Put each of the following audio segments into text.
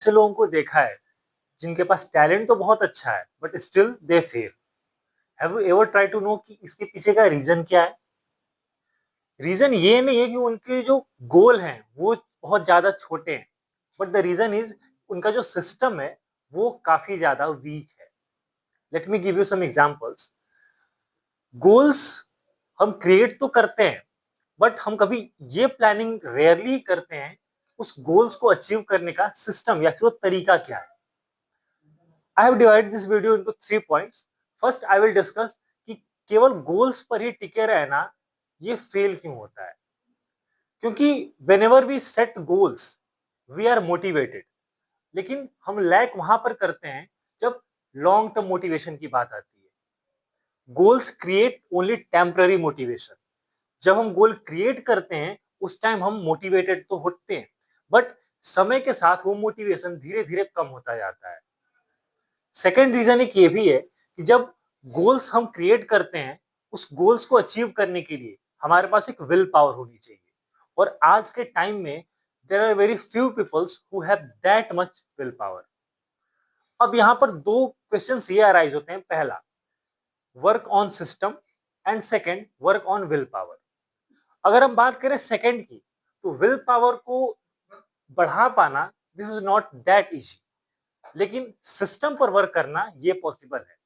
ऐसे लोगों को देखा है जिनके पास टैलेंट तो बहुत अच्छा है but still they fail. Have you ever try to know कि इसके पीछे का रीजन क्या है? रीजन ये नहीं है कि उनके जो गोल हैं वो बहुत ज्यादा छोटे हैं, बट द रीजन इज उनका जो सिस्टम है वो काफी ज्यादा वीक है। Let me give you some examples. Goals हम क्रिएट तो करते हैं बट हम कभी ये प्लानिंग रेयरली करते हैं उस गोल्स को अचीव करने का सिस्टम या फिर वो तरीका क्या है। I have divided this video into 3 points. First, I will discuss कि केवल गोल्स पर ही टिके रहना ये फेल क्यों होता है। क्योंकि whenever we set goals, we are motivated, लेकिन हम लैक वहां पर करते हैं जब लॉन्ग टर्म मोटिवेशन की बात आती है। Goals create only temporary motivation. जब हम गोल क्रिएट करते हैं उस टाइम हम मोटिवेटेड तो होते हैं, बट समय के साथ वो मोटिवेशन धीरे धीरे कम होता जाता है। सेकेंड रीजन एक ये भी है कि जब गोल्स हम क्रिएट करते हैं उस गोल्स को अचीव करने के लिए हमारे पास एक विल पावर होनी चाहिए, और आज के टाइम में there are very few peoples who have that much will power. अब यहाँ पर दो क्वेश्चंस ये अराइज होते हैं। पहला, work on system, and second, work on will power. अगर हम बात करें सेकेंड की, तो विल पावर को बढ़ा पाना this is not that easy, लेकिन सिस्टम पर वर्क करना ये पॉसिबल है।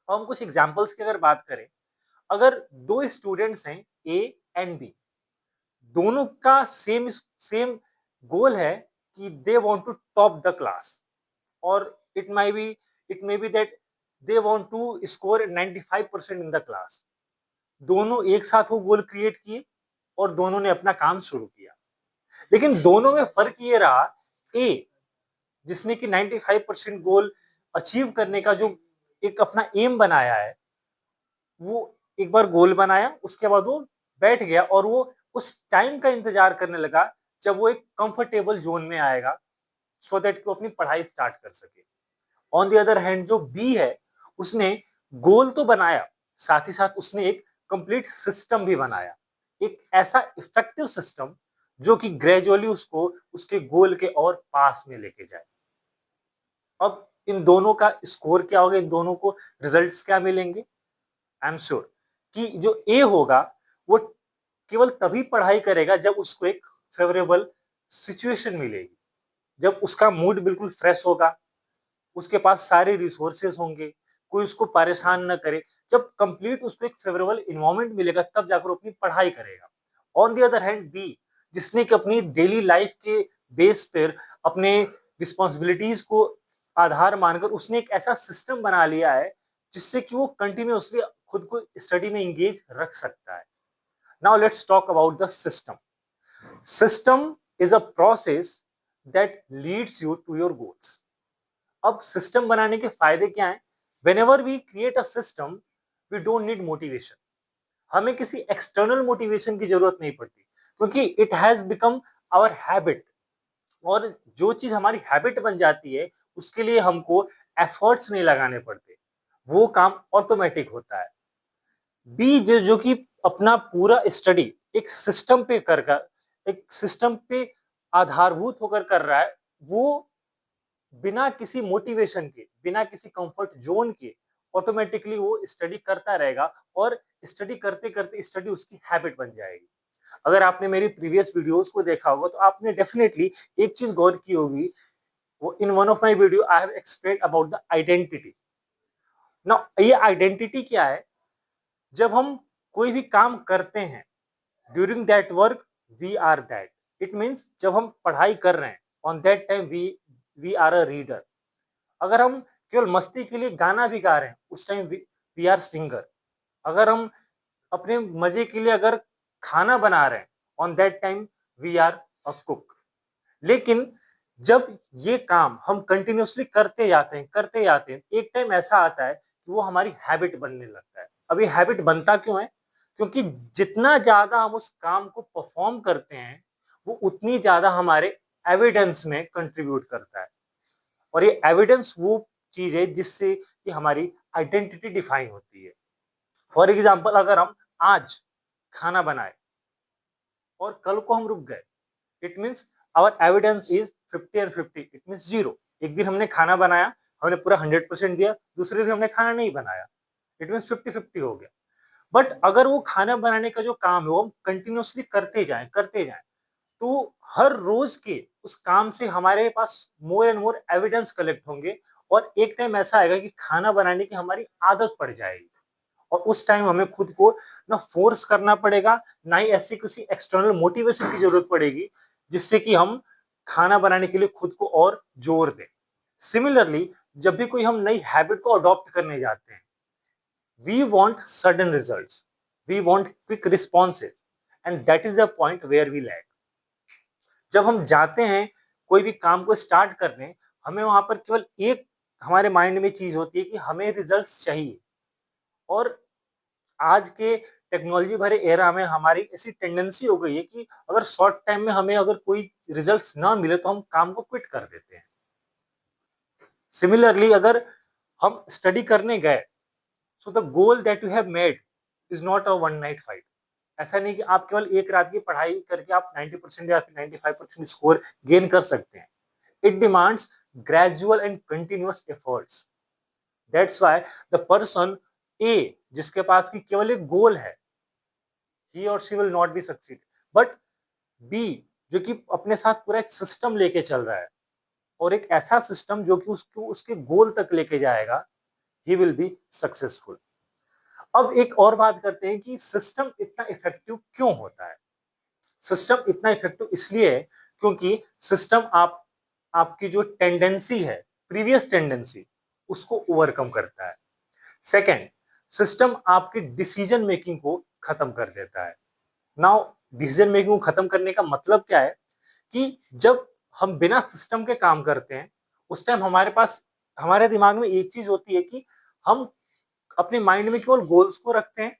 हम कुछ एग्जांपल्स की अगर बात करें, अगर दो स्टूडेंट्स हैं ए एंड बी, दोनों का सेम सेम गोल है कि they want to top the class, और it may be that they want to score 95% in the class. दोनों एक साथ वो गोल क्रिएट किए और दोनों ने अपना काम शुरू किया, लेकिन दोनों में फर्क ये रहा, ए जिसने कि 95% गोल अचीव करने का जो एक अपना एम बनाया है, वो एक बार गोल बनाया, उसके बाद वो बैठ गया और वो उस टाइम का इंतजार करने लगा जब वो एक कंफर्टेबल जोन में आएगा, सो दैट वो अपनी पढ़ाई स्टार्ट कर सके। ऑन द अदर हैंड जो बी है, उसने गोल तो बनाया, साथ ही साथ उसने एक कंप्लीट सिस्टम भी बनाया, एक ऐसा इफेक्टिव सिस्टम जो कि ग्रेजुअली उसको उसके गोल के और पास में लेके जाए। अब इन दोनों का स्कोर क्या होगा, इन दोनों को रिजल्ट्स क्या मिलेंगे? आई एम श्योर कि जो ए होगा वो केवल तभी पढ़ाई करेगा जब उसको एक फेवरेबल सिचुएशन मिलेगी, जब उसका मूड बिल्कुल फ्रेश होगा, उसके पास सारे रिसोर्सेज होंगे, कोई उसको परेशान न करे। जब कंप्लीट उसको एक फेवरेबल इन्वायरमेंट मिलेगा तब जाकर अपनी पढ़ाई करेगा। On the other hand B, जिसने कि अपनी डेली लाइफ के बेस पर अपने रिस्पॉन्सिबिलिटीज को आधार मानकर उसने एक ऐसा सिस्टम बना लिया है जिससे कि वो कंटिन्यूअसली खुद को स्टडी में इंगेज रख सकता है। Now let's talk about the system. System is a process that leads you to your goals. अब सिस्टम बनाने के फायदे क्या हैं? When we create a system, we don't need motivation. हमें किसी एक्सटर्नल मोटिवेशन की जरूरत नहीं पड़ती, क्योंकि it has become our habit. और जो चीज हमारी हैबिट बन जाती है उसके लिए हमको एफर्ट्स नहीं लगाने पड़ते, वो काम ऑटोमेटिक होता है। बी जो कि अपना पूरा स्टडी एक सिस्टम पे एक सिस्टम पे आधारभूत होकर कर रहा है, वो बिना किसी मोटिवेशन के, बिना किसी कंफर्ट जोन के ऑटोमेटिकली वो स्टडी करता रहेगा, और स्टडी करते करते स्टडी उसकी हैबिट बन जाएगी। अगर आपने मेरी प्रीवियस वीडियोस को देखा होगा तो आपने डेफिनेटली एक चीज गौर की होगी, वो in one of my video I have explained about the identity. ना ये आइडेंटिटी क्या है? जब हम कोई भी काम करते हैं, during that work we are that. It means जब हम पढ़ाई कर रहे हैं, on that time we are a reader. अगर हम केवल मस्ती के लिए गाना भी गा रहे हैं उस टाइम वी आर सिंगर। अगर हम अपने मजे के लिए अगर खाना बना रहे हैं, on that time we are a cook. लेकिन जब ये काम हम कंटिन्यूअसली करते जाते हैं, एक टाइम ऐसा आता है कि वो हमारी हैबिट बनने लगता है। अब ये हैबिट बनता क्यों है? क्योंकि जितना ज्यादा हम उस काम को परफॉर्म करते हैं वो उतनी ज्यादा हमारे एविडेंस में कंट्रीब्यूट करता है, और ये एविडेंस वो चीज है जिससे कि हमारी आइडेंटिटी डिफाइन होती है। फॉर एग्जाम्पल, अगर हम आज खाना बनाए और कल को हम रुक गए, it means our evidence is 50 and 50, it means 0। एक दिन हमने खाना बनाया, हमने पूरा 100% दिया, दूसरे दिन हमने खाना नहीं बनाया, इट मीन्स 50-50 हो गया। बट अगर वो खाना बनाने का जो काम है वो हम कंटिन्यूअसली करते जाएं, तो हर रोज के उस काम से हमारे पास more and more evidence collect होंगे, और एक टाइम ऐसा आएगा कि खाना बनाने की हमारी आदत पड़ जाएगी, और उस टाइम हमें खुद को ना फोर्स करना पड़ेगा, ना ही ऐसी किसी एक्सटर्नल मोटिवेशन की जरूरत पड़ेगी जिससे कि हम खाना बनाने के लिए खुद को और जोर दें। सिमिलरली, जब भी कोई हम नई हैबिट को अडॉप्ट करने जाते हैं, we want sudden results, we want quick responses, and that is the point where we lag. जब हम जाते हैं कोई भी काम को स्टार्ट करने, हमें वहां पर केवल एक हमारे माइंड में चीज होती है कि हमें रिजल्ट्स चाहिए, और आज के टेक्नोलॉजी भरे एरा में हमारी ऐसी टेंडेंसी हो गई है कि अगर शॉर्ट टाइम में हमें अगर कोई रिजल्ट्स ना मिले तो हम काम को क्विट कर देते हैं। सिमिलरली, अगर हम स्टडी करने गए, so the goal that you have made is not a one night fight. ऐसा नहीं कि आप केवल एक रात की पढ़ाई करके आप 90% या फिर 95% स्कोर गेन कर सकते हैं। It demands gradual and continuous efforts. That's why the person A, जिसके पास की केवल एक गोल है, he or she will not be succeed, but B, जो कि अपने साथ पूरा एक सिस्टम लेके चल रहा है, और एक ऐसा सिस्टम जो कि उसको उसके गोल तक लेके जाएगा, he will be successful। अब एक और बात करते हैं कि सिस्टम इतना इफेक्टिव क्यों होता है। सिस्टम इतना इफेक्टिव इसलिए है क्योंकि सिस्टम आपकी जो टेंडेंसी है, प्रीवियस टेंडेंसी, उसको ओवरकम करता है। सेकेंड, सिस्टम आपकी डिसीजन मेकिंग को खत्म कर देता है। नाउ, डिसीजन मेकिंग को खत्म करने का मतलब क्या है कि जब हम बिना सिस्टम के काम करते हैं, उस टाइम हमारे पास, हमारे दिमाग में एक चीज होती है कि हम अपने माइंड में केवल गोल्स को रखते हैं,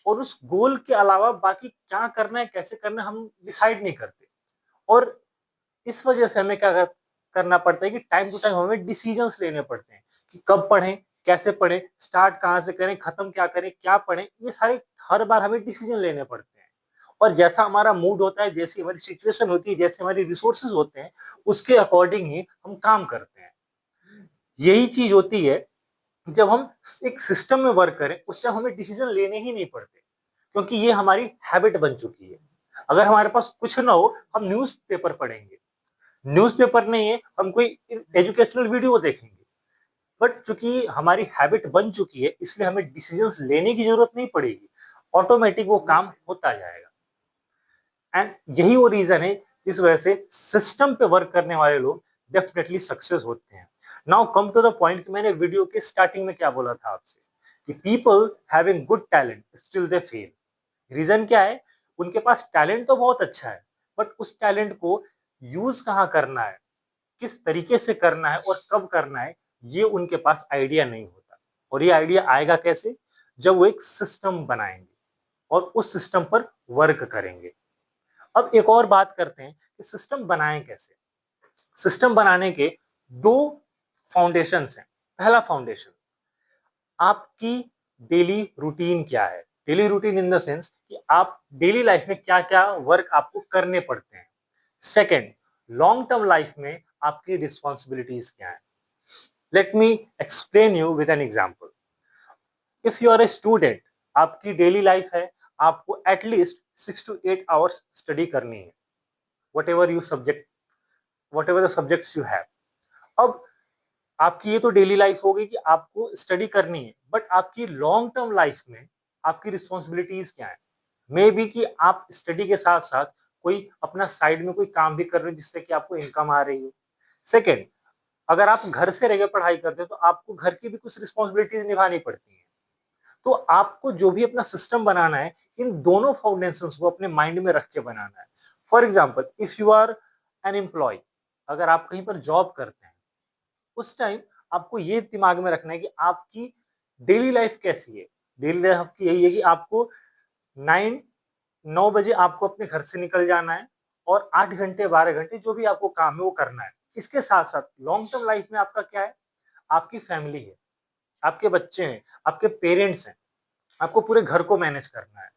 और उस गोल के अलावा बाकी क्या करना है, कैसे करना है, हम डिसाइड नहीं करते। और इस वजह से हमें करना पड़ता है कि टाइम टू टाइम हमें डिसीजंस लेने पड़ते हैं कि कब पढ़ें, कैसे पढ़ें, स्टार्ट कहाँ से करें, खत्म क्या करें, क्या पढ़ें, ये सारे हर बार हमें डिसीजन लेने पड़ते हैं। और जैसा हमारा मूड होता है, जैसी हमारी सिचुएशन होती है, जैसे हमारी रिसोर्सेज होते हैं, उसके अकॉर्डिंग ही हम काम करते हैं। यही चीज होती है, जब हम एक सिस्टम में वर्क करें उस टाइम हमें डिसीजन लेने ही नहीं पड़ते, क्योंकि ये हमारी हैबिट बन चुकी है। अगर हमारे पास कुछ ना हो, हम न्यूज़पेपर पढ़ेंगे, न्यूज़पेपर नहीं है, हम कोई एजुकेशनल वीडियो देखेंगे। बट चूंकि हमारी हैबिट बन चुकी है, इसलिए हमें डिसीजंस लेने की जरूरत नहीं पड़ेगी, ऑटोमेटिक वो काम होता जाएगा। एंड यही वो रीजन है जिस वजह से सिस्टम पे वर्क करने वाले लोग डेफिनेटली सक्सेस होते हैं। Now come to the point कि मैंने वीडियो के स्टार्टिंग में क्या बोला था आपसे, कि people having good talent still they fail. Reason क्या है, उनके पास टैलेंट तो बहुत अच्छा है, बट उस टैलेंट को यूज कहाँ करना है, किस तरीके से करना है और कब करना है, ये उनके पास आइडिया नहीं होता। और ये आइडिया आएगा कैसे, जब वो एक सिस्टम बनाएंगे और उस सिस्टम पर वर्क करेंगे। अब एक और बात करते हैं कि सिस्टम बनाएं कैसे। सिस्टम बनाने के दो फाउंडेशंस हैं। पहला फाउंडेशन, आपकी डेली रूटीन क्या है। Daily routine in the sense कि आप डेली लाइफ में क्या क्या वर्क आपको करने पड़ते हैं। सेकेंड, लॉन्ग टर्म लाइफ में आपकी रिस्पॉन्सिबिलिटीज क्या है। Let me explain you with an example. If you are a student, आपकी डेली लाइफ है, आपको एटलीस्ट 6 to 8 आवर्स स्टडी करनी है, what ever you subject, what ever the subjects you have. अब आपकी ये तो डेली लाइफ हो गई कि आपको स्टडी करनी है, बट आपकी लॉन्ग टर्म लाइफ में आपकी रिस्पॉन्सिबिलिटीज क्या है। मे बी कि आप स्टडी के साथ साथ कोई अपना साइड में कोई काम भी कर रहे हो जिससे कि आपको इनकम आ रही हो। सेकेंड, अगर आप घर से रह पढ़ाई करते हो तो आपको घर की भी कुछ रिस्पॉन्सिबिलिटीज निभानी पड़ती है। तो आपको जो भी अपना सिस्टम बनाना है, इन दोनों फाउंडेशंस को अपने माइंड में रख के बनाना है। For example, if you are an employee, अगर आप कहीं पर जॉब करते हैं, उस टाइम आपको ये दिमाग में रखना है कि आपकी डेली लाइफ कैसी है। डेली लाइफ आपकी यही है कि आपको 9 बजे आपको अपने घर से निकल जाना है, और 8 घंटे 12 घंटे जो भी आपको काम है वो करना है। इसके साथ साथ लॉन्ग टर्म लाइफ में आपका क्या है, आपकी फैमिली है, आपके बच्चे हैं, आपके पेरेंट्स हैं, आपको पूरे घर को मैनेज करना है।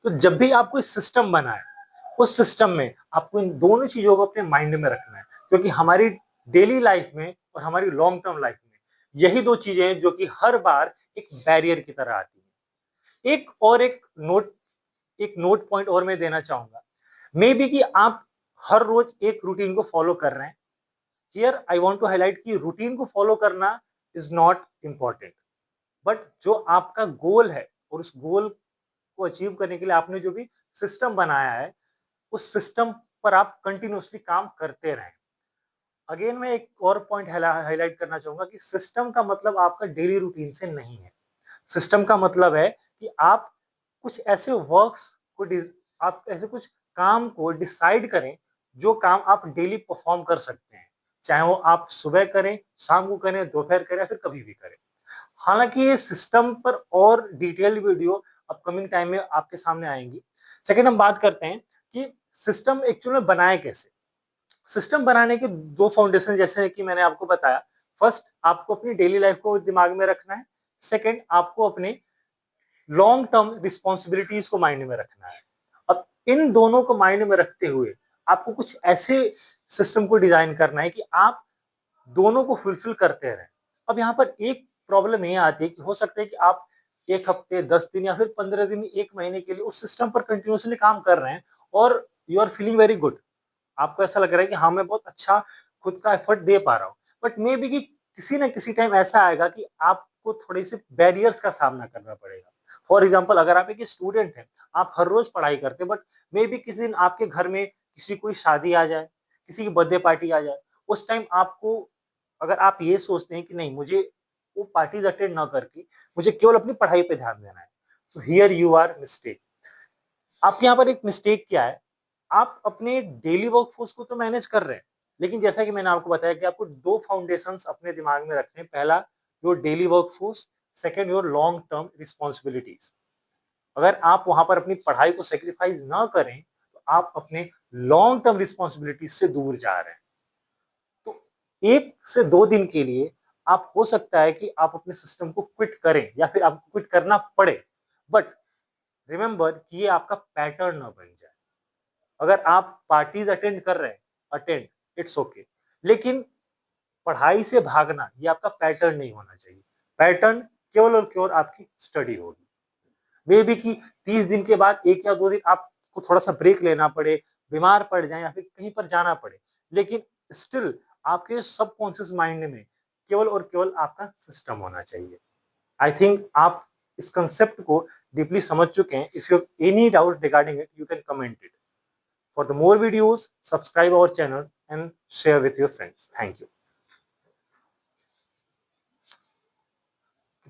तो जब भी आप कोई सिस्टम बनाए, उस सिस्टम में आपको इन दोनों चीजों को अपने माइंड में रखना है, क्योंकि हमारी डेली लाइफ में और हमारी लॉन्ग टर्म लाइफ में यही दो चीजें हैं जो कि हर बार एक बैरियर की तरह आती है। एक नोट पॉइंट और मैं देना चाहूंगा, मे बी कि आप हर रोज एक रूटीन को फॉलो कर रहे हैं। Here I want to highlight कि रूटीन को फॉलो करना इज नॉट इंपॉर्टेंट, बट जो आपका गोल है और उस गोल को अचीव करने के लिए आपने जो भी सिस्टम बनाया है, उस सिस्टम पर आप कंटिन्यूअसली काम करते रहें। अगेन मैं एक और पॉइंट हाईलाइट करना चाहूंगा कि सिस्टम का मतलब आपका डेली रूटीन से नहीं है। सिस्टम का मतलब है कि आप कुछ ऐसे वर्क्स को आप ऐसे कुछ काम को डिसाइड करें जो काम आप डेली परफॉर्म कर सकते हैं, चाहे वो आप सुबह करें, शाम को करें, दोपहर करें या फिर कभी भी करें। हालांकि ये सिस्टम पर और डिटेल्ड वीडियो अपकमिंग टाइम में आपके सामने आएंगी। सेकेंड हम बात करते हैं कि सिस्टम एक्चुअल में बनाए कैसे। सिस्टम बनाने के दो फाउंडेशन जैसे कि मैंने आपको बताया। फर्स्ट, आपको अपनी डेली लाइफ को दिमाग में रखना है। सेकेंड, आपको अपने लॉन्ग टर्म रिस्पॉन्सिबिलिटीज को माइंड में रखना है। अब इन दोनों को माइंड में रखते हुए आपको कुछ ऐसे सिस्टम को डिजाइन करना है कि आप दोनों को फुलफिल करते रहें। अब यहाँ पर एक प्रॉब्लम ये आती है कि हो सकता है कि आप 1 हफ्ते, 10 दिन या फिर 15 दिन, 1 महीने के लिए उस सिस्टम पर कंटिन्यूअसली काम कर रहे हैं और you are feeling very good. आपको ऐसा लग रहा है कि हाँ, मैं बहुत अच्छा खुद का एफर्ट दे पा रहा हूँ। बट मे बी कि किसी न किसी टाइम ऐसा आएगा कि आपको थोड़े से बैरियर्स का सामना करना पड़ेगा। फॉर एग्जाम्पल, अगर आप एक स्टूडेंट हैं, आप हर रोज पढ़ाई करते हैं, बट मे बी किसी दिन आपके घर में किसी कोई शादी आ जाए, किसी की बर्थडे पार्टी आ जाए, उस टाइम आपको, अगर आप ये सोचते हैं कि नहीं, मुझे वो पार्टीज अटेंड ना करके मुझे केवल अपनी पढ़ाई पे ध्यान देना है, तो हियर यू आर मिस्टेक। आपके यहाँ पर एक मिस्टेक क्या है, आप अपने डेली वर्कफोर्स को तो मैनेज कर रहे हैं, लेकिन जैसा कि मैंने आपको बताया कि आपको दो फाउंडेशंस अपने दिमाग में रखने हैं। पहला, your daily workforce. Second, your long term responsibilities. अगर आप वहां पर अपनी पढ़ाई को सेक्रीफाइस ना करें तो आप अपने लॉन्ग टर्म रिस्पॉन्सिबिलिटीज से दूर जा रहे हैं। तो 1 से 2 दिन के लिए आप, हो सकता है कि आप अपने सिस्टम को क्विट करें या फिर आपको क्विट करना पड़े, बट रिमेंबर कि ये आपका पैटर्न ना बन जाए। अगर आप पार्टीज अटेंड कर रहे हैं, अटेंड, इट्स ओके, लेकिन पढ़ाई से भागना ये आपका पैटर्न नहीं होना चाहिए। पैटर्न केवल और केवल आपकी स्टडी होगी। मे बी कि 30 दिन के बाद 1 या 2 दिन आपको थोड़ा सा ब्रेक लेना पड़े, बीमार पड़ जाए या फिर कहीं पर जाना पड़े, लेकिन स्टिल आपके सबकॉन्शियस माइंड में केवल और केवल आपका सिस्टम होना चाहिए। आई थिंक आप इस कंसेप्ट को डीपली समझ चुके हैं। If you have any doubt regarding it, you can comment it. For the more videos, subscribe our channel and share with your friends. Thank you.